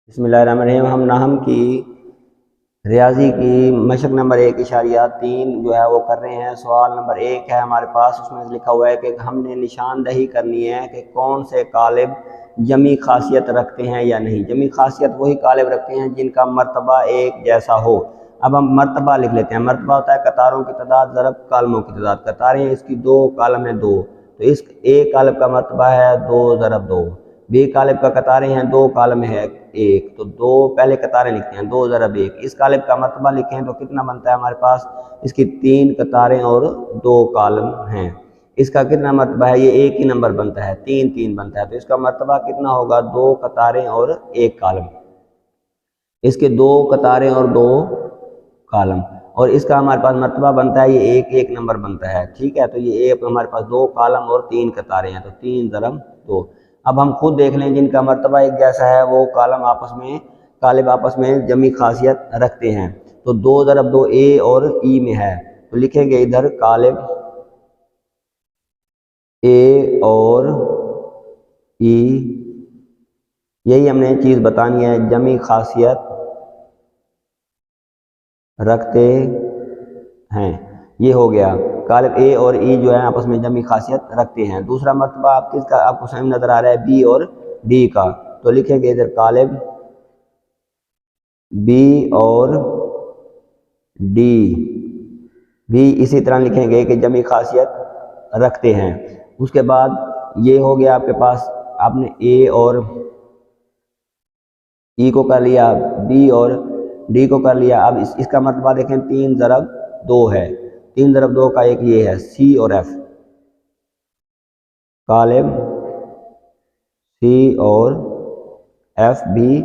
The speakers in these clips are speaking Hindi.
बिस्मिल्लाहिर्रहमानिर्रहीम। हम नाहम की रियाजी की मशक नंबर 1.3 जो है वो कर रहे हैं। सवाल नंबर 1 है हमारे पास, उसमें लिखा हुआ है कि हमने निशानदही करनी है कि कौन से कालिब जमी खासियत रखते हैं या नहीं। जमी खासियत वही कालिब रखते हैं जिनका मर्तबा एक जैसा हो। अब हम मर्तबा लिख लेते हैं। मर्तबा होता है कतारों की तादाद ज़रब कालमों की तादाद। कतारें इसकी 2, कालम है 2, तो इस एक कालिब का मर्तबा है 2 ज़रब 2। बी कालिब का कतारें हैं 2, कालम है 1, तो 2 पहले कतारें लिखते हैं 2 ज़रब 1। इस कालिब का मर्तबा लिखें तो कितना बनता है हमारे पास, इसकी 3 कतारें और 2 कालम हैं। इसका कितना मर्तबा है, ये एक ही नंबर बनता है, 3 3 बनता है, तो इसका मर्तबा कितना होगा, 2 कतारें और 1 कालम। इसके 2 कतारें और 2 कालम, और इसका हमारे पास मर्तबा बनता है, ये एक एक नंबर बनता है। ठीक है, तो ये एक हमारे पास 2 कालम और 3 कतारें हैं, तो 3 ज़रब 2। अब हम खुद देख लें, जिनका मर्तबा एक जैसा है वो कालम आपस में, कालिब आपस में जमी खासियत रखते हैं। तो 2 ज़रब 2 ए और ई में है, तो लिखेंगे इधर कालिब ए और ई, यही हमने चीज़ बतानी है, जमी खासियत रखते हैं। ये हो गया, कालिब ए और ई जो है आपस में जमी खासियत रखते हैं। दूसरा मर्तबा आप किसका, आपको सामने नजर आ रहा है बी और डी का, तो लिखेंगे इधर कालिब बी और डी भी इसी तरह लिखेंगे कि जमी खासियत रखते हैं। उसके बाद ये हो गया आपके पास, आपने ए और ई को कर लिया, बी और डी को कर लिया। अब इसका मर्तबा देखें 3 ज़रब 2 है, 3 ज़रब 2 का एक ये है सी और एफ। कालिब सी और एफ भी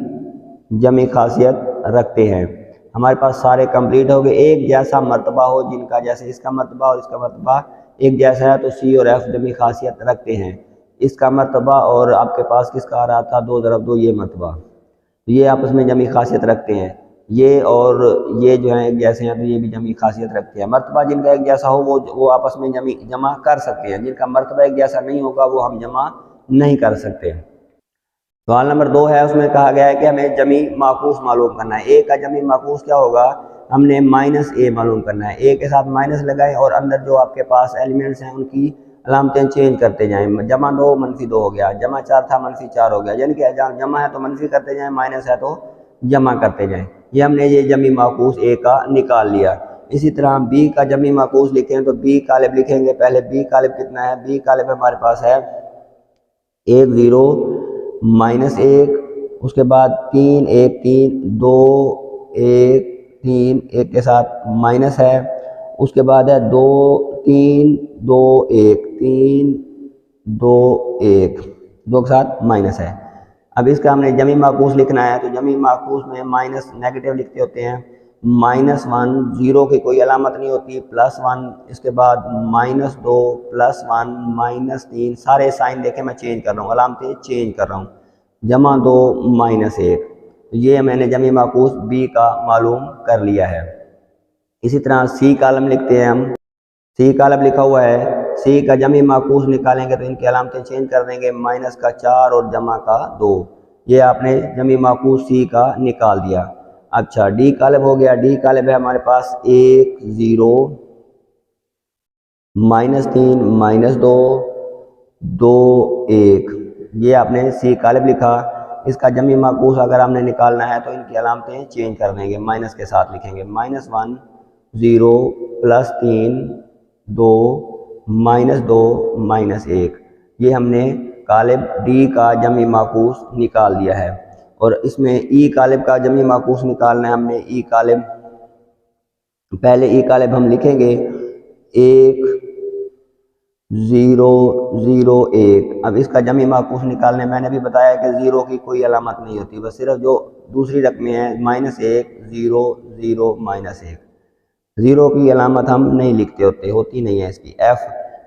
जमी खासियत रखते हैं। हमारे पास सारे कंप्लीट हो गए। एक जैसा मर्तबा हो जिनका, जैसे इसका मर्तबा और इसका मर्तबा एक जैसा है, तो सी और एफ जमी खासियत रखते हैं। इसका मर्तबा और आपके पास किसका आ रहा था, 2 ज़रब 2, ये मर्तबा, तो ये आपस में जमी खासियत रखते हैं। ये और ये जो है एक जैसे हैं, तो ये भी जमी खासियत रखते हैं। मर्तबा जिनका एक जैसा हो वो आपस में जमा कर सकते हैं। जिनका मर्तबा एक जैसा नहीं होगा वो हम जमा नहीं कर सकते। सवाल नंबर 2 है, उसमें कहा गया है कि हमें जमी माकूस मालूम करना है। ए का जमी माकूस क्या होगा, हमने माइनस ए मालूम करना है। ए के साथ माइनस लगाएं और अंदर जो आपके पास एलिमेंट्स हैं उनकी अलामतें चेंज करते जाएं। जमा 2 मनफी 2 हो गया, जमा 4 था मनफी 4 हो गया, यानी कि जमा है तो मनफी करते जाएं, माइनस है तो जमा करते जाएं। ये हमने ये जमी माकूस ए का निकाल लिया। इसी तरह बी का जमी माकूस लिखें तो बी कालिब लिखेंगे। पहले बी कालिब कितना है, बी कालिब हमारे पास है 1 0 माइनस 1, उसके बाद 3 1 3 2 1 3 1 के साथ माइनस है, उसके बाद है 2 3 2 1 3 2 1 2 के साथ माइनस है। अब इसका हमने जमी माकूस लिखना है, तो जमी माकूस में माइनस नेगेटिव लिखते होते हैं। -1 0 की कोई अलामत नहीं होती, +1, इसके बाद -2 +1 -3, सारे साइन देखें मैं चेंज कर रहा हूँ, अलामतें चेंज कर रहा हूँ। जमा 2 -1, तो ये मैंने जमी माकूस बी का मालूम कर लिया है। इसी तरह सी कालम लिखते हैं हम। सी कालम लिखा हुआ है, सी का जमी माकूस निकालेंगे तो इनकी अलामतें चेंज कर देंगे, -4 और जमा का 2। ये आपने जमी माकूस सी का निकाल दिया। अच्छा, डी कालिब हो गया। डी कालिब है हमारे पास 1 0 -3 -2 2 1, ये आपने सी कालिब लिखा। इसका जमी माकूस अगर हमने निकालना है तो इनकी अलामतें चेंज कर देंगे, माइनस के साथ लिखेंगे, -1 0 +3 2 -2 -1। ये हमने कालिब डी का जमी माकूस निकाल दिया है। और इसमें ई कालिब का जमी माकूस निकालना है हमने। ई कालिब, पहले ई कालिब हम लिखेंगे 1 0 0 1। अब इसका जमी माकूस निकालने, मैंने भी बताया कि 0 की कोई अलामत नहीं होती, बस सिर्फ जो दूसरी रकमें हैं -1 0 0 -1, 0 की अलामत हम नहीं लिखते होती नहीं है इसकी।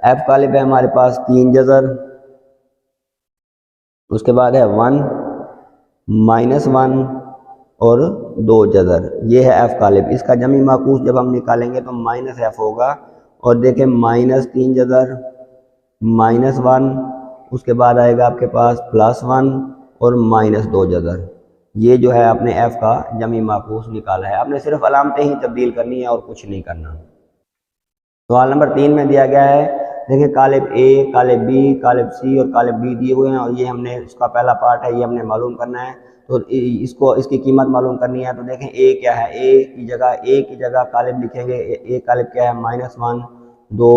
एफ कालिब है हमारे पास 3 जज़र, उसके बाद है 1 -1 और 2 जज़र, ये है एफ कालिब। इसका जमी माकूस जब हम निकालेंगे तो -f होगा, और देखें -3 जज़र -1, उसके बाद आएगा आपके पास +1 और -2 जज़र। ये जो है आपने एफ का जमी माकूस निकाला है। आपने सिर्फ अलामतें ही तब्दील करनी है और कुछ नहीं करना। सवाल नंबर 3 में दिया गया है, देखिए कालिब ए, कालिब बी, कालिब सी और कालिब डी दिए हुए हैं और ये हमने इसका पहला पार्ट है, ये हमने मालूम करना है। तो इसको इसकी कीमत मालूम करनी है। तो देखें ए क्या है, ए की जगह कालिब लिखेंगे। ए कालिब क्या है, -1 2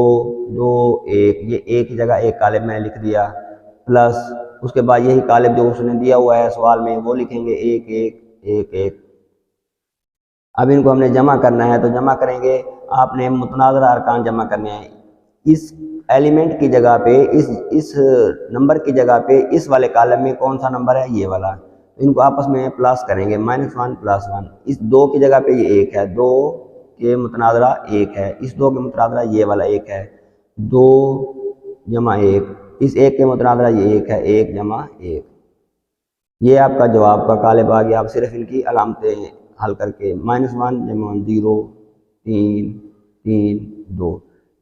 2 1, ये ए की जगह एक कालिब मैंने लिख दिया, प्लस उसके बाद यही कालिब जो उसने दिया हुआ है सवाल में वो लिखेंगे 1 1 1 1। अब इनको हमने जमा करना है, तो जमा करेंगे, आपने मुतनाज़रा अरकान जमा करने हैं। इस एलिमेंट की जगह पे, इस नंबर की जगह पे इस वाले कॉलम में कौन सा नंबर है, ये वाला, तो इनको आपस में प्लस करेंगे, -1 + 1। इस 2 की जगह पे ये 1 है, 2 के मुतनाज़रा 1 है, इस 2 के मुतनाज़रा ये वाला 1 है, 2 जमा 1, इस 1 के मुतनाज़रा ये 1 है, 1 जमा 1। ये आपका जवाब का कालिब आ गया। आप सिर्फ इनकी अलामतें हल करके -1 जमा 0 3 3 2,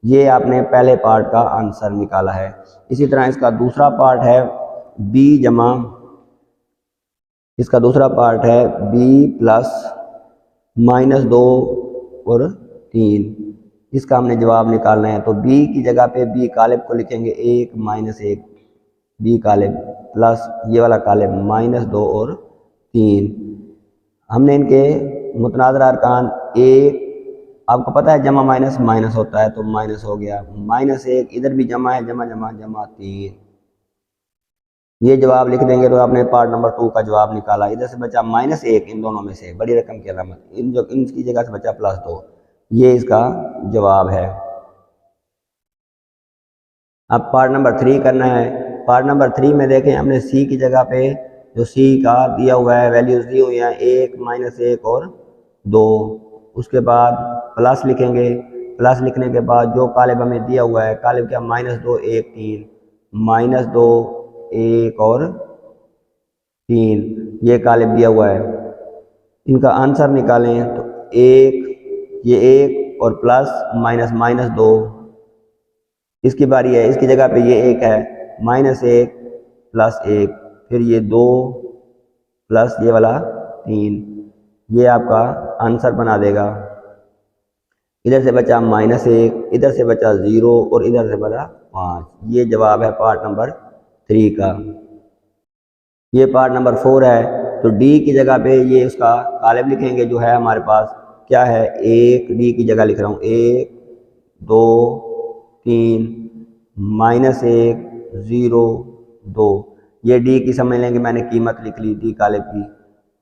ये आपने पहले पार्ट का आंसर निकाला है। इसी तरह इसका दूसरा पार्ट है b जमा, इसका दूसरा पार्ट है b प्लस -2 और 3, इसका हमने जवाब निकालना है। तो b की जगह पे b कालिब को लिखेंगे 1 -1, b कालिब प्लस ये वाला कालिब -2 और 3। हमने इनके मुतनाज़रा अरकान 1, आपको पता है जमा माइनस माइनस होता है तो माइनस हो गया, -1, इधर भी जमा है, जमा जमा जमा 3, ये जवाब लिख देंगे तो आपने पार्ट नंबर 2 का जवाब निकाला। इधर से बचा -1 इन दोनों में से, बड़ी रकम की अलामत, इनकी जगह से बचा +2, ये इसका जवाब है। अब पार्ट नंबर 3 करना है। पार्ट नंबर 3 में देखें, हमने सी की जगह पे जो सी का दिया हुआ है वैल्यूज़ दी हुई हैं 1 -1 और 2, उसके बाद प्लस लिखेंगे। प्लस लिखने के बाद जो कालिब हमें दिया हुआ है, कालिब क्या, -2 1 3, -2 1 और 3, ये कालिब दिया हुआ है। इनका आंसर निकालें तो 1, ये 1 और प्लस -2, इसकी बारी है, इसकी जगह पे ये 1 है, -1 + 1, फिर ये 2 प्लस ये वाला 3, ये आपका आंसर बना देगा। इधर से बचा -1, इधर से बचा 0 और इधर से बचा 5, ये जवाब है पार्ट नंबर 3 का। ये पार्ट नंबर 4 है। तो डी की जगह पे ये उसका कालिब लिखेंगे जो है हमारे पास क्या है, 1, डी की जगह लिख रहा हूँ 1 2 3, -1 0 2, ये डी की समझ लेंगे, मैंने कीमत लिख ली डी कालिब की,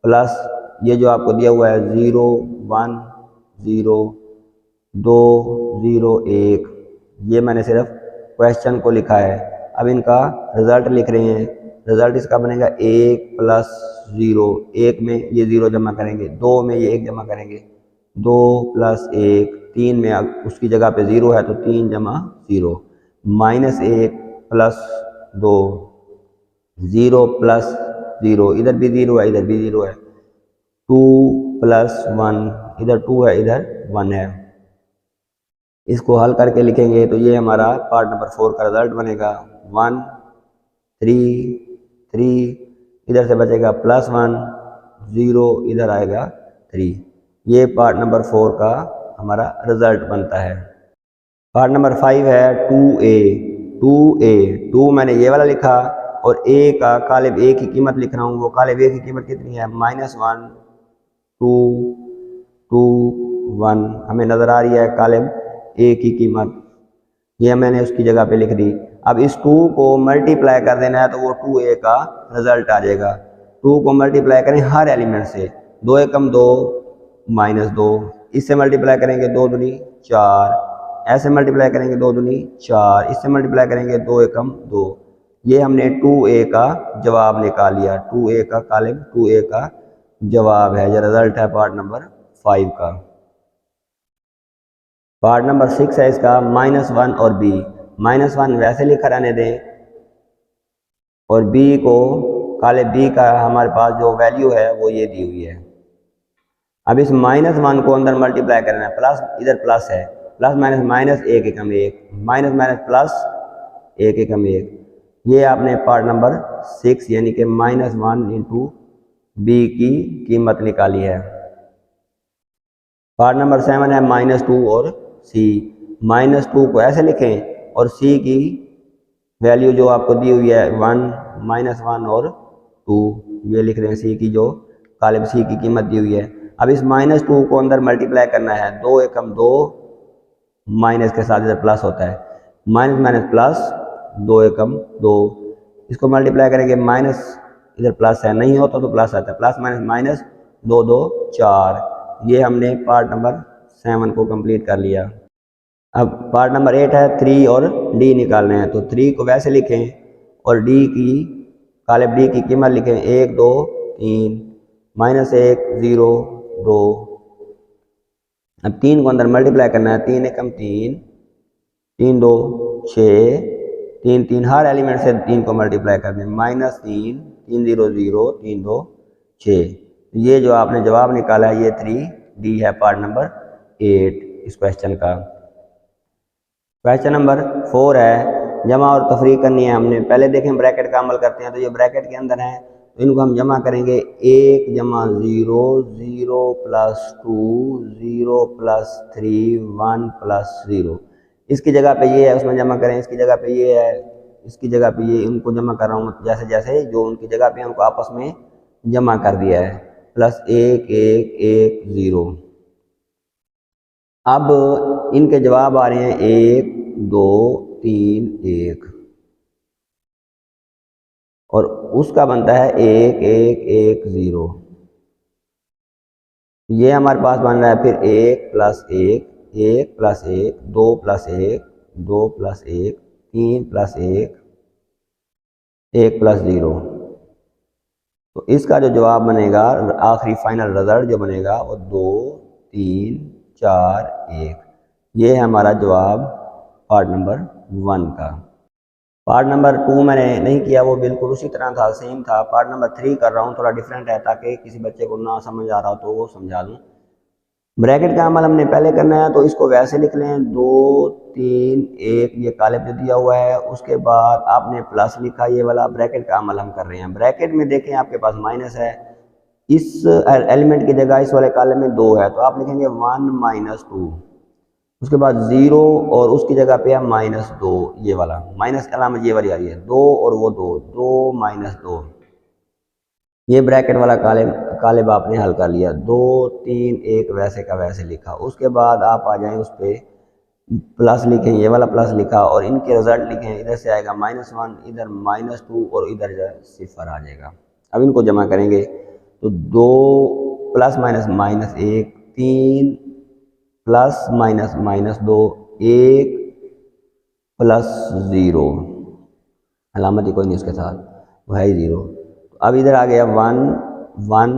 प्लस ये जो आपको दिया हुआ है 0 1 0 2 0 1, ये मैंने सिर्फ क्वेश्चन को लिखा है। अब इनका रिज़ल्ट लिख रहे हैं। रिज़ल्ट इसका बनेगा 1 + 0, 1 में ये 0 जमा करेंगे, 2 में ये 1 जमा करेंगे, 2 + 1, 3 में उसकी जगह पे 0 है तो 3 जमा 0, -1 + 2, 0 + 0, इधर भी 0 है, इधर भी 0 है, 2 + 1, इधर 2 है, इधर 1 है। इसको हल करके लिखेंगे तो ये हमारा पार्ट नंबर 4 का रिजल्ट बनेगा 1 3 3, इधर से बचेगा +1 0, इधर आएगा 3, ये पार्ट नंबर 4 का हमारा रिजल्ट बनता है। पार्ट नंबर 5 है 2a। 2 मैंने ये वाला लिखा और a का कालिब a की कीमत लिख रहा हूँ, वो कालिब a की कीमत कितनी है, -1 2 2 1, हमें नज़र आ रही है कालिब a की कीमत, ये मैंने उसकी जगह पे लिख दी। अब इस 2 को मल्टीप्लाई कर देना है तो वो 2a का रिजल्ट आ जाएगा। 2 को मल्टीप्लाई करें हर एलिमेंट से, 2 एकम 2 -2, इससे मल्टीप्लाई करेंगे 2 दूनी 4, ऐसे मल्टीप्लाई करेंगे 2 दूनी 4, इससे मल्टीप्लाई करेंगे 2 एकम 2, ये हमने 2a का जवाब निकाल लिया। 2a का कालिब 2a का जवाब है, यह रिजल्ट है पार्ट नंबर 5 का। पार्ट नंबर 6 है इसका -1 और b। -1 वैसे लिखा रहने दें और b को काले b का हमारे पास जो वैल्यू है वो ये दी हुई है। अब इस -1 को अंदर मल्टीप्लाई करना है, प्लस इधर प्लस है, प्लस माइनस 1 एकम 1, माइनस प्लस 1 एकम 1, ये आपने पार्ट नंबर 6 यानी कि -1 × बी की कीमत निकाली है। पार्ट नंबर 7 है -2 और सी। -2 को ऐसे लिखें और सी की वैल्यू जो आपको दी हुई है 1, -1 और 2, ये लिख रहे हैं सी की जो कालिब सी की कीमत दी हुई है। अब इस -2 को अंदर मल्टीप्लाई करना है, 2 एकम 2, माइनस के साथ इधर प्लस होता है, माइनस माइनस प्लस, 2 एकम 2, इसको मल्टीप्लाई करेंगे, माइनस इधर प्लस है, नहीं होता तो प्लस आता है, प्लस माइनस माइनस, 2 2 4। ये हमने पार्ट नंबर 7 को कंप्लीट कर लिया। अब पार्ट नंबर 8 है 3 और डी निकालने हैं, तो 3 को वैसे लिखें और डी की कालिब डी की कीमत लिखें 1 2 3, -1 0 2। अब 3 को अंदर मल्टीप्लाई करना है, 3 एकम 3, 3 2 6, 3 3 हर एलिमेंट से 3 को मल्टीप्लाई कर दें, -3 3 0 0 3 2 6। ये जो आपने जवाब निकाला है ये 3D है पार्ट नंबर 8 इस क्वेश्चन का। क्वेश्चन नंबर 4 है जमा और तफरीक करनी है। हमने पहले देखें ब्रैकेट का अमल करते हैं, तो ये ब्रैकेट के अंदर है तो इनको हम जमा करेंगे, 1 जमा 0 0 प्लस 2 0 प्लस 3 1 प्लस 0। इसकी जगह पे ये है उसमें जमा करें, इसकी जगह पे ये है, इसकी जगह पे ये, उनको जमा कर रहा हूँ जैसे जैसे जो उनकी जगह पे उनको आपस में जमा कर दिया है, +1 1 1 0। अब इनके जवाब आ रहे हैं 1 2 3 1 और उसका बनता है 1 1 1 0। ये हमारे पास बन रहा है फिर 1 + 1 1 + 1 2 + 1 2 + 1 3 + 1 1 + 0। तो इसका जो जवाब बनेगा आखिरी फाइनल रिजल्ट जो बनेगा वो 2 3 4 1। ये है हमारा जवाब पार्ट नंबर 1 का। पार्ट नंबर 2 मैंने नहीं किया, वो बिल्कुल उसी तरह था, सेम था। पार्ट नंबर 3 कर रहा हूँ, थोड़ा डिफरेंट है ताकि किसी बच्चे को ना समझ आ रहा हो तो वो समझा दूँ। ब्रैकेट का अमल हमने पहले करना है तो इसको वैसे लिख लें 2 3 1, ये कालिब जो दिया हुआ है, उसके बाद आपने प्लस लिखा, ये वाला ब्रैकेट का अमल हम कर रहे हैं। ब्रैकेट में देखें आपके पास माइनस है, इस एलिमेंट की जगह इस वाले कॉलम में 2 है तो आप लिखेंगे 1 - 2, उसके बाद 0 और उसकी जगह पे है -2, ये वाला माइनस की अलामत ये वाली आ रही है, 2 और वो 2 2 - 2, ये ब्रैकेट वाला कालिब आपने हल कर लिया। 2 3 1 वैसे का वैसे लिखा। उसके बाद आप आ जाएं उस पर प्लस लिखें, ये वाला प्लस लिखा और इनके रिजल्ट लिखें, इधर से आएगा -1, इधर -2 और इधर सिफर आ जाएगा। अब इनको जमा करेंगे तो 2 + -1 3 + -2 1 + 0, अलामत ही कोई नहीं उसके साथ, वो है ही 0। अब इधर आ गया 1 1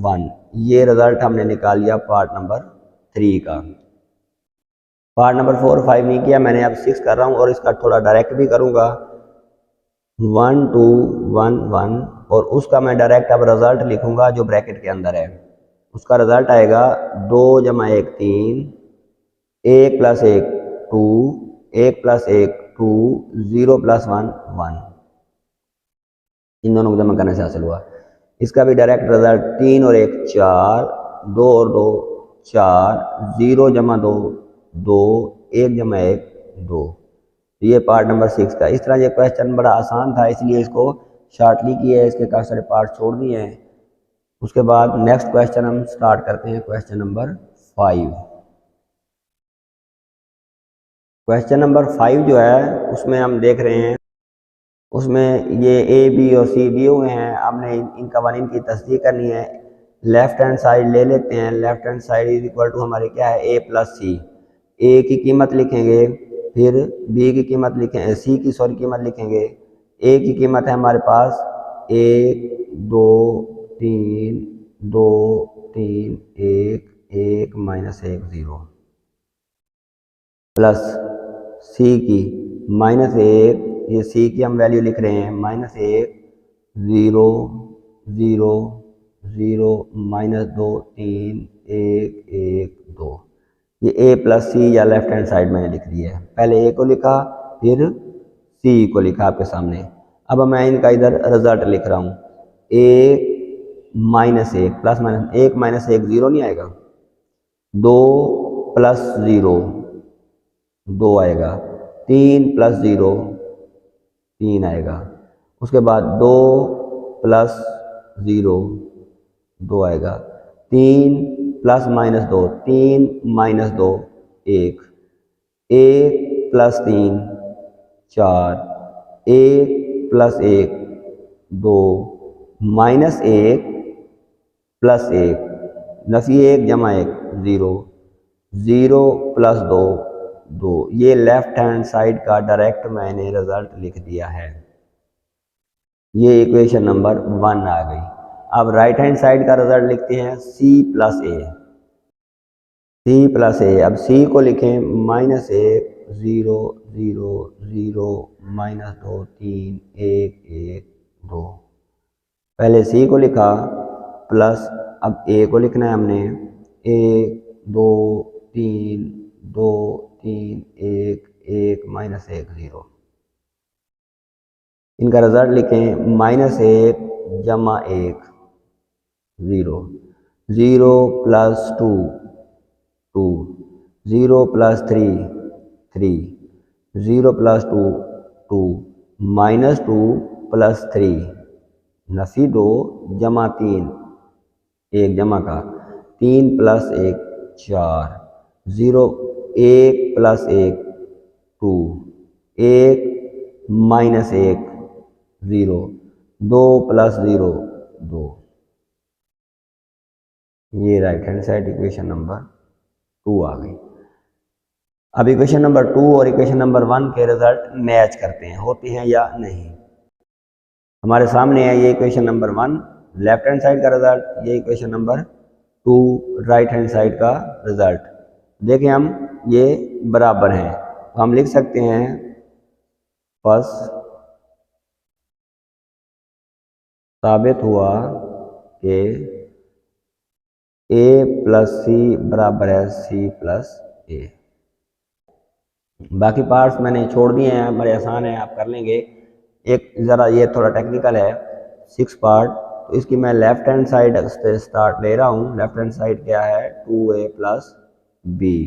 1। ये रिजल्ट हमने निकाल लिया पार्ट नंबर 3 का। पार्ट नंबर 4 5 नहीं किया मैंने, अब 6 कर रहा हूँ और इसका थोड़ा डायरेक्ट भी करूँगा। 1 2 1 1 और उसका मैं डायरेक्ट अब रिजल्ट लिखूँगा जो ब्रैकेट के अंदर है। उसका रिजल्ट आएगा 2 + 1 3 1 + 1 2 1 + 1 2 0 + 1 1। इन दोनों को जमा करने से हासिल हुआ। इसका भी डायरेक्ट रिजल्ट 3 और 1 4 2 और 2 4 0 + 2 2 1 + 1 2। ये पार्ट नंबर 6 का। इस तरह ये क्वेश्चन बड़ा आसान था इसलिए इसको शॉर्टली किया है, इसके काफ़ी सारे पार्ट छोड़ दिए हैं। उसके बाद नेक्स्ट क्वेश्चन हम स्टार्ट करते हैं, क्वेश्चन नंबर 5। क्वेश्चन नंबर 5 जो है उसमें हम देख रहे हैं, उसमें ये ए बी और सी दिए हुए हैं। आपने इन कवानीन की तस्दीक करनी है। लेफ्ट हैंड साइड ले लेते हैं, left hand side is equal to हमारे क्या है a + c। ए की कीमत लिखेंगे, फिर बी की कीमत लिखें, सी की कीमत लिखेंगे। ए की कीमत है हमारे पास 1 2 3 2 3 1 1 - 1 0 प्लस सी की -1, ये सी की हम वैल्यू लिख रहे हैं -1 0 0 0 -2 3 1 1 2। ये a + c या लेफ्ट हैंड साइड मैंने लिख दी है। पहले a को लिखा फिर c को लिखा आपके सामने। अब मैं इनका इधर रिजल्ट लिख रहा हूँ, 1 माइनस एक, प्लस माइनस एक माइनस एक जीरो नहीं आएगा, 2 प्लस ज़ीरो 2 आएगा, 3 प्लस ज़ीरो 3 आएगा, उसके बाद 2 प्लस ज़ीरो 2 आएगा, 3 plus minus 2 3 minus 2 1, 1 plus 3 4, 1 plus 1 2, minus 1 plus 1, Nafi 1 जमा 1 ज़ीरो, 0 प्लस 2 2। ये लेफ्ट हैंड साइड का डायरेक्ट मैंने रिजल्ट लिख दिया है। ये इक्वेशन नंबर 1 आ गई। अब राइट हैंड साइड का रिजल्ट लिखते हैं c प्लस ए, c प्लस ए। अब c को लिखें माइनस 1 0 0 0 माइनस 2 3 1 1 2। पहले c को लिखा प्लस, अब a को लिखना है हमने 1 2 3 2 3 1 1 माइनस 1 0। इनका रिजल्ट लिखें माइनस 1 जमा 1 0, 0 plus 2 2, 0 plus 3 3, 0 plus 2 2, minus 2 plus 3, Nafi 2 जमा 3 1 जमा का 3 प्लस 1 4, 0 1 प्लस 1 2, 1 माइनस 1 0, 2 प्लस 0 2। ये right hand side equation number 2 आ गई। अब इक्वेशन नंबर 2 और इक्वेशन नंबर 1 के रिजल्ट मैच करते हैं, होते हैं या नहीं। हमारे सामने है ये equation number 1 left hand side का रिजल्ट, ये equation number 2 right hand side का रिजल्ट। देखें हम ये बराबर हैं, तो हम लिख सकते हैं फर्स्ट साबित हुआ कि a प्लस सी बराबर है c प्लस ए। बाकी पार्ट्स मैंने छोड़ दिए हैं, बड़े आसान है, आप कर लेंगे। एक ज़रा ये थोड़ा टेक्निकल है 6 पार्ट, तो इसकी मैं लेफ्ट हैंड साइड से स्टार्ट ले रहा हूँ। लेफ्ट हैंड साइड क्या है 2a प्लस बी,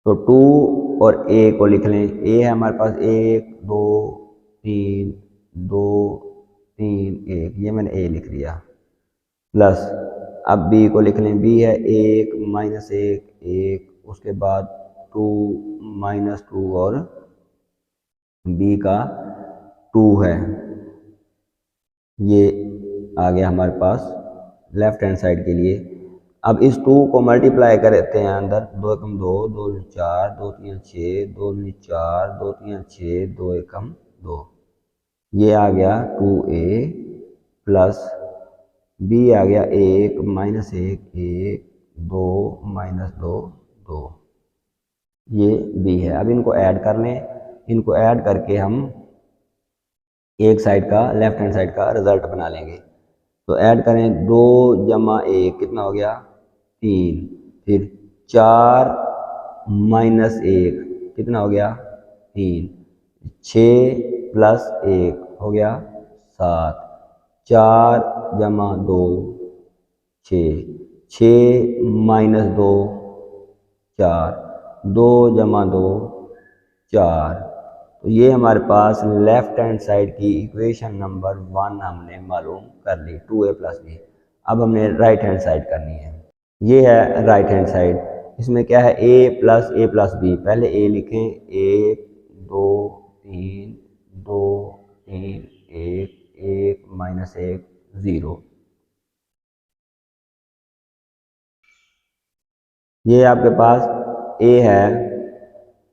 तो 2 और a को लिख लें। a है हमारे पास 1 2 3 2 3 1, ये मैंने a लिख लिया, प्लस अब b को लिख लें। b है 1 माइनस 1 1, उसके बाद 2 माइनस 2 और b का 2 है। ये आ गया हमारे पास लेफ्ट हैंड साइड के लिए। अब इस 2 को मल्टीप्लाई करते हैं अंदर, 2 एकम 2 2 4 2 3 6 2 4 2 3 6 2 एकम 2, ये आ गया 2a प्लस b आ गया 1 माइनस 1 1 2 माइनस 2 2, ये b है। अब इनको ऐड कर लें, इनको ऐड करके हम एक साइड का लेफ्ट हैंड साइड का रिजल्ट बना लेंगे। तो ऐड करें 2 जमा 1 कितना हो गया 3, फिर 4 माइनस 1 कितना हो गया 3, 6 प्लस 1 हो गया 7, 4 जमा 2 6, 6 माइनस 2 4, 2 जमा 2 4। तो ये हमारे पास लेफ्ट हैंड साइड की इक्वेशन नंबर 1 हमने मालूम कर ली 2a प्लस बी। अब हमने राइट हैंड साइड करनी है, ये है राइट हैंड साइड। इसमें क्या है a प्लस बी, पहले a लिखें 1 2 3 2 3 1 1 माइनस 1 0, ये आपके पास a है।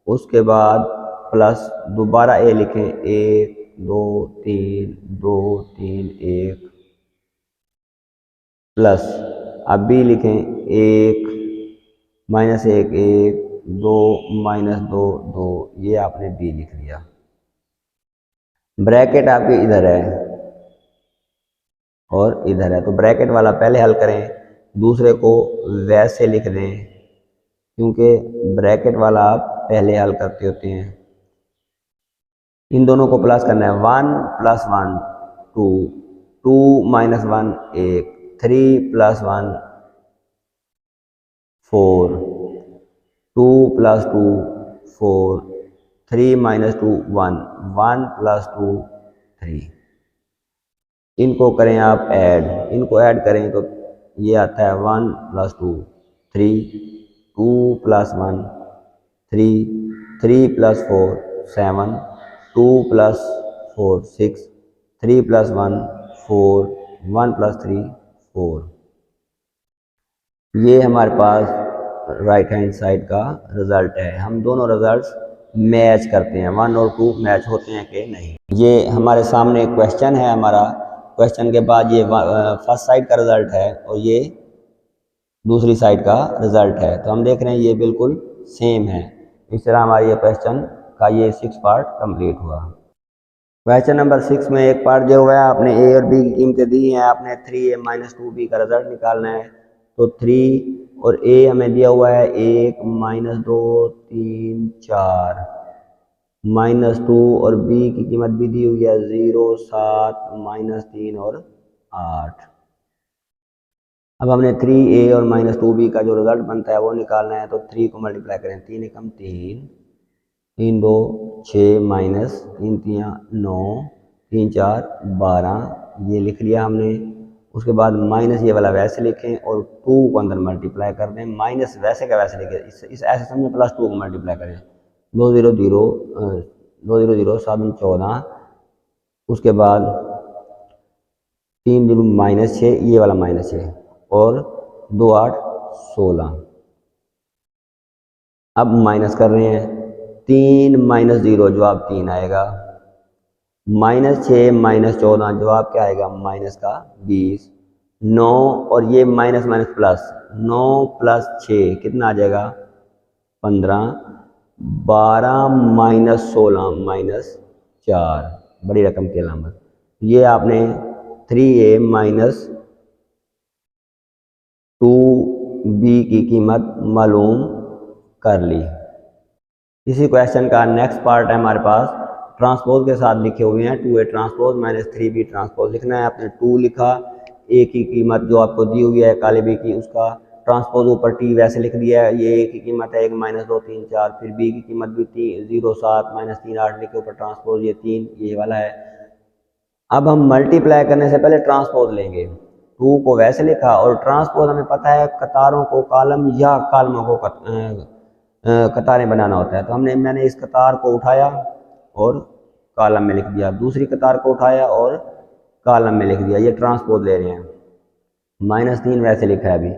उसके बाद प्लस दोबारा a लिखें 1 2 3 2 3 1, प्लस अब b लिखें 1 माइनस 1 1 2 माइनस 2 2, ये आपने b लिख लिया। ब्रैकेट आपके इधर है और इधर है, तो ब्रैकेट वाला पहले हल करें, दूसरे को वैसे लिख दें, क्योंकि ब्रैकेट वाला आप पहले हल करते होते हैं। इन दोनों को प्लस करना है, 1 plus 1 2 2 minus 1 1, 3 plus 1 4, 2 plus 2 4, 3 minus 2 1, 1 plus 2 3। इनको करें आप ऐड, इनको ऐड करें तो ये आता है 1 plus 2 3, 2 plus 1 3, 3 plus 4 7, 2 plus 4 6, 3 plus 1 4, 1 plus 3 4। ये हमारे पास राइट हैंड साइड का रिज़ल्ट है। हम दोनों रिज़ल्ट्स मैच करते हैं, 1 और 2 मैच होते हैं कि नहीं। ये हमारे सामने एक क्वेश्चन है, हमारा क्वेश्चन के बाद ये फर्स्ट साइड का रिज़ल्ट है और ये दूसरी साइड का रिज़ल्ट है। तो हम देख रहे हैं ये बिल्कुल सेम है। इस तरह हमारे ये क्वेश्चन का ये 6 पार्ट कंप्लीट हुआ। क्वेश्चन नंबर 6 में एक पार्ट जो हुआ है, आपने ए और बी की कीमतें दी हैं, आपने 3a माइनस 2b का रिजल्ट निकालना है। तो 3 और a हमें दिया हुआ है 1 माइनस 2 3 4, माइनस 2 और b की कीमत भी दी हुई है 0 7 माइनस 3 और 8। अब हमने 3a और माइनस 2b का जो रिजल्ट बनता है वो निकालना है। तो 3 को मल्टीप्लाई करें, 3 एकम 3, 3 2 6 माइनस 3 3 9, 3 4 12, ये लिख लिया हमने। उसके बाद माइनस ये वाला वैसे लिखें और 2 को अंदर मल्टीप्लाई कर दें, माइनस वैसे का वैसे लिखें, इस ऐसे समझें, प्लस 2 को मल्टीप्लाई करें, 2 0 0 2 0 0 7 14, उसके बाद 3 0 माइनस 6, ये वाला माइनस 6 और 2 8 16। अब माइनस कर रहे हैं, 3 माइनस 0 जवाब 3 आएगा, माइनस 6 माइनस 14 जवाब क्या आएगा माइनस का 20, 9 और ये माइनस माइनस प्लस, 9 प्लस 6 कितना आ जाएगा 15, 12 माइनस 16 माइनस 4, बड़ी रकम की अलामत। ये आपने 3a माइनस 2b की कीमत मालूम कर ली। इसी क्वेश्चन का नेक्स्ट पार्ट है हमारे पास, ट्रांसपोज के साथ लिखे हुए हैं, 2a transpose minus 3b transpose लिखना है। आपने 2 लिखा, a की कीमत जो आपको दी हुई है काले b की, उसका ट्रांसपोज ऊपर t वैसे लिख दिया है। ये a की कीमत है 1 माइनस 2 3 4, फिर b की कीमत भी 0 7 माइनस 3 8 लिखे ऊपर ट्रांसपोज ये 3 ये वाला है। अब हम मल्टीप्लाई करने से पहले ट्रांसपोज लेंगे, 2 को वैसे लिखा और ट्रांसपोज हमें पता है कतारों को कॉलम या कॉलमों को कतारें बनाना होता है। तो मैंने इस कतार को उठाया और कॉलम में लिख दिया, दूसरी कतार को उठाया और कॉलम में लिख दिया, ये ट्रांसपोज ले रहे हैं। माइनस 3 वैसे लिखा है अभी।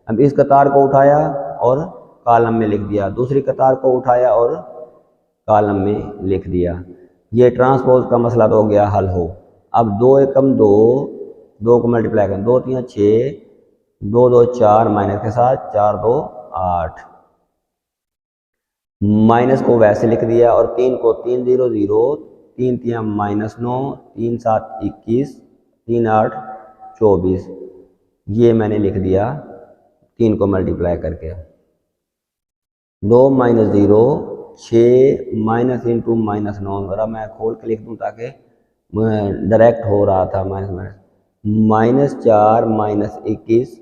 अब इस कतार को उठाया और कॉलम में लिख दिया, दूसरी कतार को उठाया और कॉलम में लिख दिया। ये ट्रांसपोज का मसला तो हो गया हल हो। अब 2 एकम 2, 2 को मल्टीप्लाई करें, 2 3 6, 2 2 4 माइनस के साथ 4 2 8, माइनस को वैसे लिख दिया और 3 को 3 0 0, 3 3 माइनस 9, 3 7 21, 3 8 24, ये मैंने लिख दिया 3 को मल्टीप्लाई करके। 2 माइनस 0 6 माइनस इंटू माइनस 9, ज़रा मैं खोल के लिख दूँ ताकि डायरेक्ट हो रहा था minus minus, minus 4 minus 21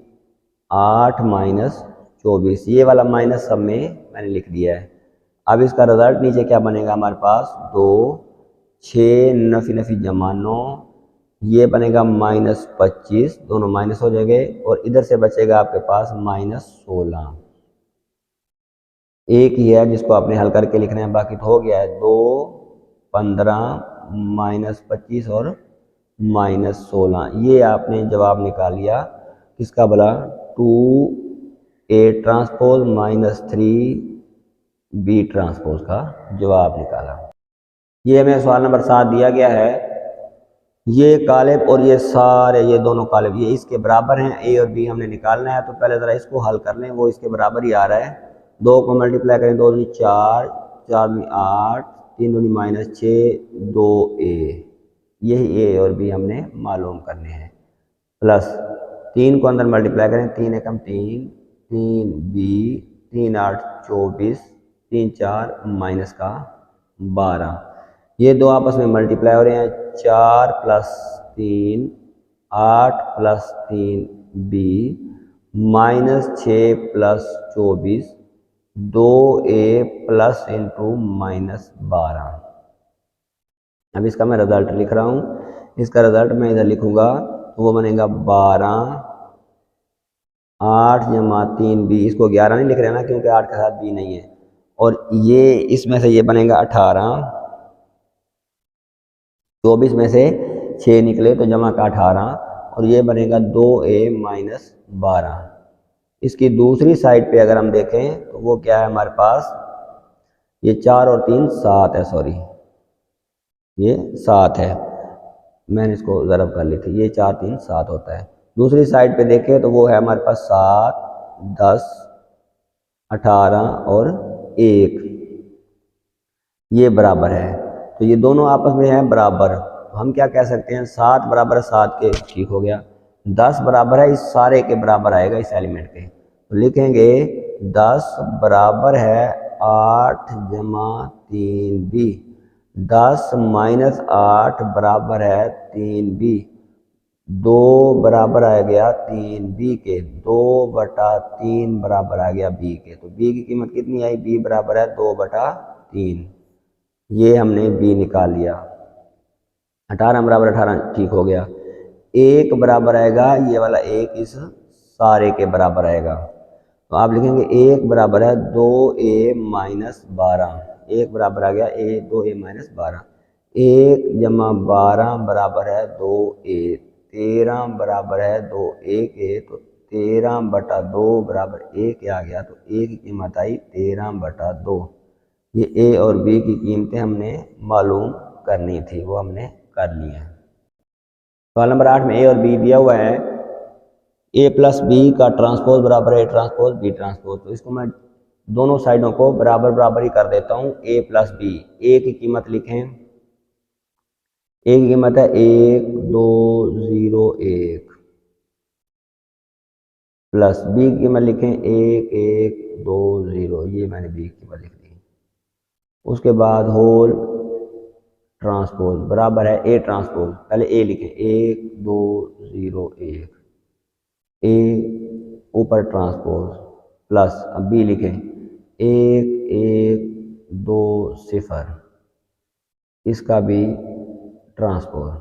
8 minus 24, ये वाला माइनस सब में मैंने लिख दिया है। अब इसका रिजल्ट नीचे क्या बनेगा हमारे पास 2 6 नफी नफी जमा 9, ये बनेगा माइनस 25, दोनों माइनस हो जाएंगे और इधर से बचेगा आपके पास माइनस 16। एक ही है जिसको आपने हल करके लिखना है, बाकी तो हो गया है 2 15 माइनस 25 और माइनस 16, ये आपने जवाब निकाल लिया किसका भला 2a transpose minus 3b transpose का जवाब निकाला। ये हमें सवाल नंबर 7 दिया गया है, ये कालिब और ये सारे ये दोनों कालिब ये इसके बराबर हैं, a और b हमने निकालना है। तो पहले ज़रा इसको हल कर लें, वो इसके बराबर ही आ रहा है। 2 को मल्टीप्लाई करें, 2 दूनी 4 4 दूनी 8 3 दूनी माइनस 6 2a, यही a और b हमने मालूम करने हैं। प्लस 3 को अंदर मल्टीप्लाई करें, 3 एकम 3 3b 3 8 24 3 4 माइनस का 12, ये दो आपस में मल्टीप्लाई हो रहे हैं, 4 plus 3 8 + 3b -6 + 24 2a plus into -12। अब इसका मैं रिजल्ट लिख रहा हूँ। इसका रिजल्ट मैं इधर लिखूंगा तो वो बनेगा 12 8 जमा 3b। इसको 11 नहीं लिख रहे ना क्योंकि 8 के साथ b नहीं है। और ये इसमें से ये बनेगा 18, 24 में से 6 निकले तो जमा का 18 और ये बनेगा 2a - 12। इसकी दूसरी साइड पे अगर हम देखें तो वो क्या है हमारे पास, ये 4 और 3 7 है, सॉरी ये 7 है, मैंने इसको ज़रब कर ली थी, ये 4 3 7 होता है। दूसरी साइड पे देखें तो वो है हमारे पास 7 10 18 और 1, ये बराबर है। तो ये दोनों आपस में है बराबर, तो हम क्या कह सकते हैं 7 बराबर 7 के, ठीक हो गया। 10 बराबर है इस सारे के बराबर आएगा इस एलिमेंट के, तो लिखेंगे 10 बराबर है 8 जमा 3b। 10 - 8 बराबर है 3b। 2 बराबर आ गया 3b के, 2/3 बराबर आ गया b के। तो b की कीमत कितनी आई, b बराबर है 2/3। ये हमने b निकाल लिया। 18 बराबर 18, ठीक हो गया। 1 बराबर आएगा ये वाला 1 इस सारे के बराबर आएगा, तो आप लिखेंगे 1 बराबर है 2a - 12। 1 बराबर आ गया 2a - 12। 1 जमा 12 बराबर है 2a। 13 बराबर है 2a के, तो 13/2 बराबर 1 आ गया, तो a की कीमत आई 13/2। ये a और b की कीमतें हमने मालूम करनी थी, वो हमने कर ली है। सवाल नंबर 8 में a और b दिया हुआ है। a + b का ट्रांसपोज बराबर है a ट्रांसपोज b ट्रांसपोज, तो इसको मैं दोनों साइडों को बराबर बराबर ही कर देता हूँ। a + b, a की कीमत लिखें, a की कीमत है 1 2 0 1 प्लस b की कीमत लिखें 1 1 2 0, ये मैंने b की कीमत लिख दी। उसके बाद होल ट्रांसपोज बराबर है a ट्रांसपोज, पहले a लिखें 1 2 0 1, a ऊपर ट्रांसपोज प्लस, अब b लिखें 1 1 2 0, इसका भी ट्रांसपोज।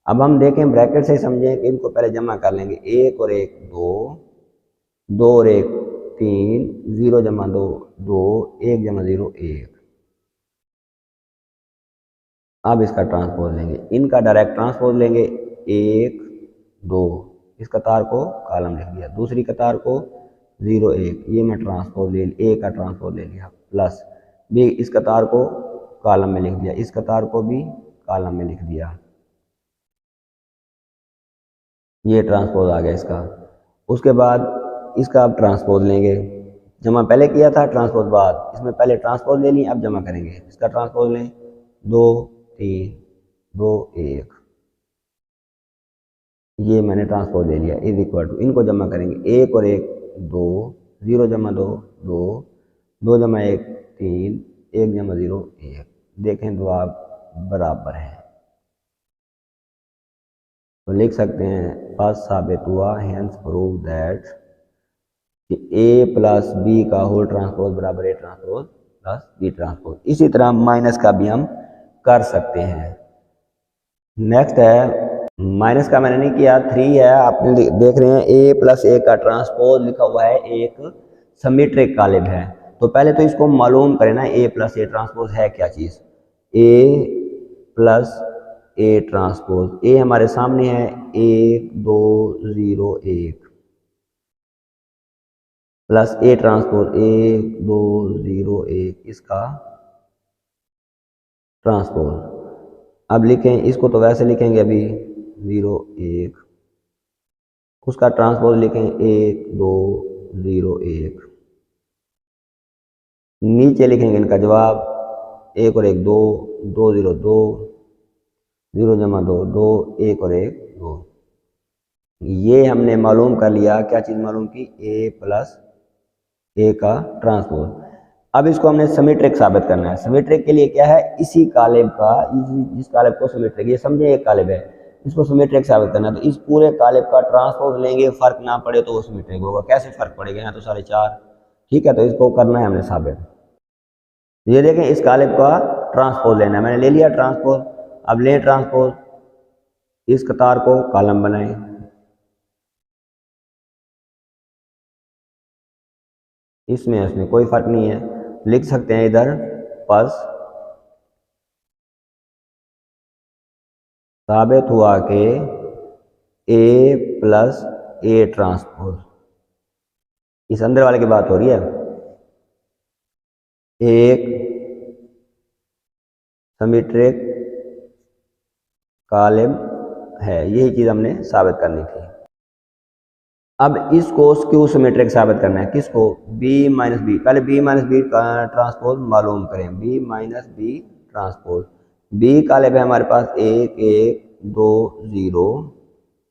अब हम देखें ब्रैकेट से समझें कि इनको पहले जमा कर लेंगे, 1 और 1 2, 2 और 1 3, 0 जमा 2 2, 1 जमा 0 1। अब इसका ट्रांसपोज लेंगे, इनका डायरेक्ट ट्रांसपोज लेंगे 1 2, इस कतार को कॉलम लिख दिया, दूसरी कतार को 0 1, ये मैं ट्रांसपोज ले ए का ट्रांसपोज ले लिया, प्लस बी इस कतार को कॉलम में लिख दिया, इस कतार को भी कॉलम में लिख दिया, ये ट्रांसपोज आ गया इसका। उसके बाद इसका अब ट्रांसपोज लेंगे, जमा पहले किया था ट्रांसपोज बाद, इसमें पहले ट्रांसपोज ले ली, अब जमा करेंगे। इसका ट्रांसपोज लें 2 3 2 1, ये मैंने ट्रांसपोज ले लिया, इज इक्वल टू, इनको जमा करेंगे 1 और 1 2, 0 जमा 2 2, 2 जमा 1 3, 1 जमा 0 1। देखें जवाब बराबर है, तो लिख सकते हैं फर्स्ट साबित हुआ, हेंस प्रूव दैट कि a + b का होल ट्रांसपोज बराबर a ट्रांसपोज + b ट्रांसपोज। इसी तरह माइनस का भी हम कर सकते हैं। नेक्स्ट है माइनस का, मैंने नहीं किया, 3 है, आपने देख रहे हैं a + a का ट्रांसपोज लिखा हुआ है, एक सिमेट्रिक कालिब है। तो पहले तो इसको मालूम करें ना a + a ट्रांसपोज है क्या चीज़, a + a ट्रांसपोज, a हमारे सामने है 1 2 0 1 प्लस a ट्रांसपोज 1 2 0 1, इसका ट्रांसपोज। अब लिखें इसको, तो वैसे लिखेंगे अभी 0 1, उसका ट्रांसपोज लिखें 1 2 0 1, नीचे लिखेंगे इनका जवाब 1 और 1 2 2 0 2, 0 जमा 2 2, 1 और 1 2। ये हमने मालूम कर लिया, क्या चीज़ मालूम की, a + a का ट्रांसपोज। अब इसको हमने सिमेट्रिक साबित करना है। सिमेट्रिक के लिए क्या है, इसी कालिब का, जिस कालिब को सिमेट्रिक, ये समझे एक कालिब है, इसको सिमेट्रिक साबित करना है, तो इस पूरे कालिब का ट्रांसपोज लेंगे, फर्क ना पड़े तो वो सिमेट्रिक होगा। कैसे फर्क पड़ेगा, यहाँ तो सारे 4, ठीक है, तो इसको करना है हमने साबित। ये देखें इस कालिब का ट्रांसपोज लेना है, मैंने ले लिया ट्रांसपोज। अब ले ट्रांसपोज, इस कतार को कॉलम बनाएं, इसमें कोई फर्क नहीं है, लिख सकते हैं इधर पस साबित हुआ कि ए प्लस ए ट्रांसपोज, इस अंदर वाले की बात हो रही है, एक सिमेट्रिक कालिब है, यही चीज हमने साबित करनी थी। अब इसको स्क्यू सिमेट्रिक साबित करना है, किसको, b माइनस बी। पहले b माइनस बी का ट्रांसपोज मालूम करें, b minus B transpose. b कालिब है हमारे पास 1 1 2 0,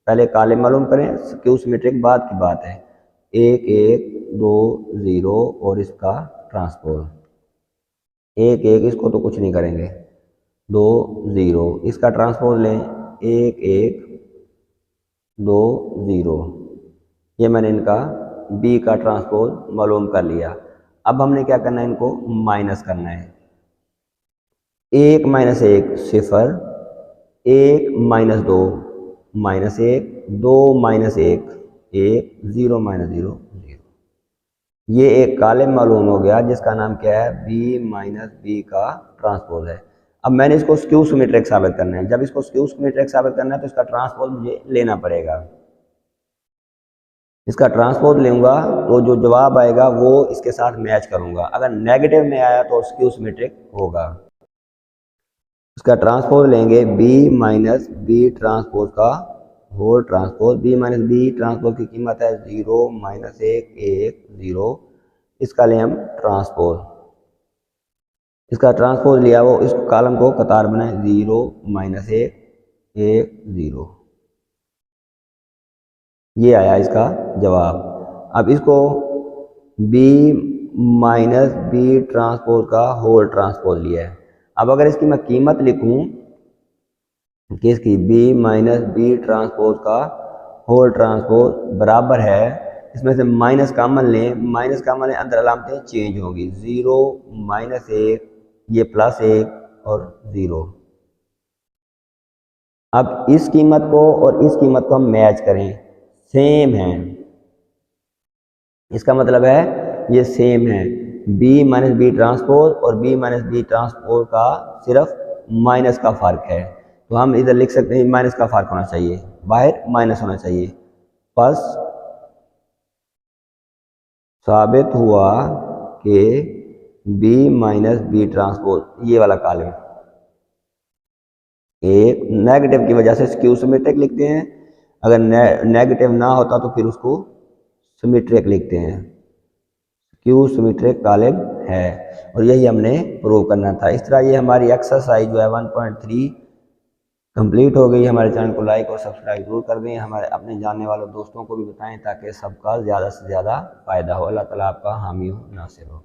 पहले कालिब मालूम करें, स्क्यू सिमेट्रिक बाद की बात है, 1 1 2 0 और इसका ट्रांसपोज 1 1, इसको तो कुछ नहीं करेंगे, 2 0, इसका ट्रांसपोज लें 1 1 2 0, ये मैंने इनका b का ट्रांसपोज मालूम कर लिया। अब हमने क्या करना है, इनको माइनस करना है, 1 minus 1 0, 1 minus 2 minus 1, 2 minus 1 1, 0 minus 0 0। ये एक कालिब मालूम हो गया जिसका नाम क्या है, b माइनस बी का ट्रांसपोज है। अब मैंने इसको स्क्यू सिमेट्रिक साबित करना है, जब इसको स्क्यू सिमेट्रिक साबित करना है तो इसका ट्रांसपोज मुझे लेना पड़ेगा। इसका ट्रांसपोज लूँगा तो जो जवाब आएगा वो इसके साथ मैच करूँगा, अगर नेगेटिव में आया तो स्क्यू सिमेट्रिक होगा। इसका ट्रांसपोज लेंगे b माइनस बी ट्रांसपोज का whole transpose, b minus B transpose की कीमत है 0 माइनस 1 1 0, इसका लें हम ट्रांसपोज। इसका ट्रांसपोज लिया, वो इस कॉलम को कतार बनाए, 0 माइनस 1 1 0, ये आया इसका जवाब। अब इसको b माइनस बी ट्रांसपोज का होल ट्रांसपोज लिया है। अब अगर इसकी मैं कीमत लिखूं कि इसकी b माइनस बी ट्रांसपोज का होल ट्रांसपोज बराबर है, इसमें से माइनस कॉमन लें, माइनस कॉमन लें, अंदर अलामतें चेंज होंगी, 0 माइनस 1, ये प्लस 1 और 0। अब इस कीमत को और इस कीमत को हम मैच करें, सेम है, इसका मतलब है ये सेम है, b माइनस बी ट्रांसपोज और b माइनस बी ट्रांसपोज का सिर्फ माइनस का फर्क है, तो हम इधर लिख सकते हैं माइनस का फर्क होना चाहिए, बाहर माइनस होना चाहिए। बस साबित हुआ कि b माइनस बी ट्रांसपोज, ये वाला कॉलम एक नेगेटिव की वजह से स्क्यू सिमेट्रिक लिखते हैं, अगर नेगेटिव ना होता तो फिर उसको सिमेट्रिक लिखते हैं, स्क्यू सिमेट्रिक कॉलम है, और यही हमने प्रूव करना था। इस तरह ये हमारी एक्सरसाइज जो है 1.3 कंप्लीट हो गई। हमारे चैनल को लाइक और सब्सक्राइब जरूर कर दें, हमारे अपने जानने वाले दोस्तों को भी बताएं ताकि सबका ज़्यादा से ज़्यादा फ़ायदा हो। अल्लाह ताला आपका हामी हो, नासिर हो।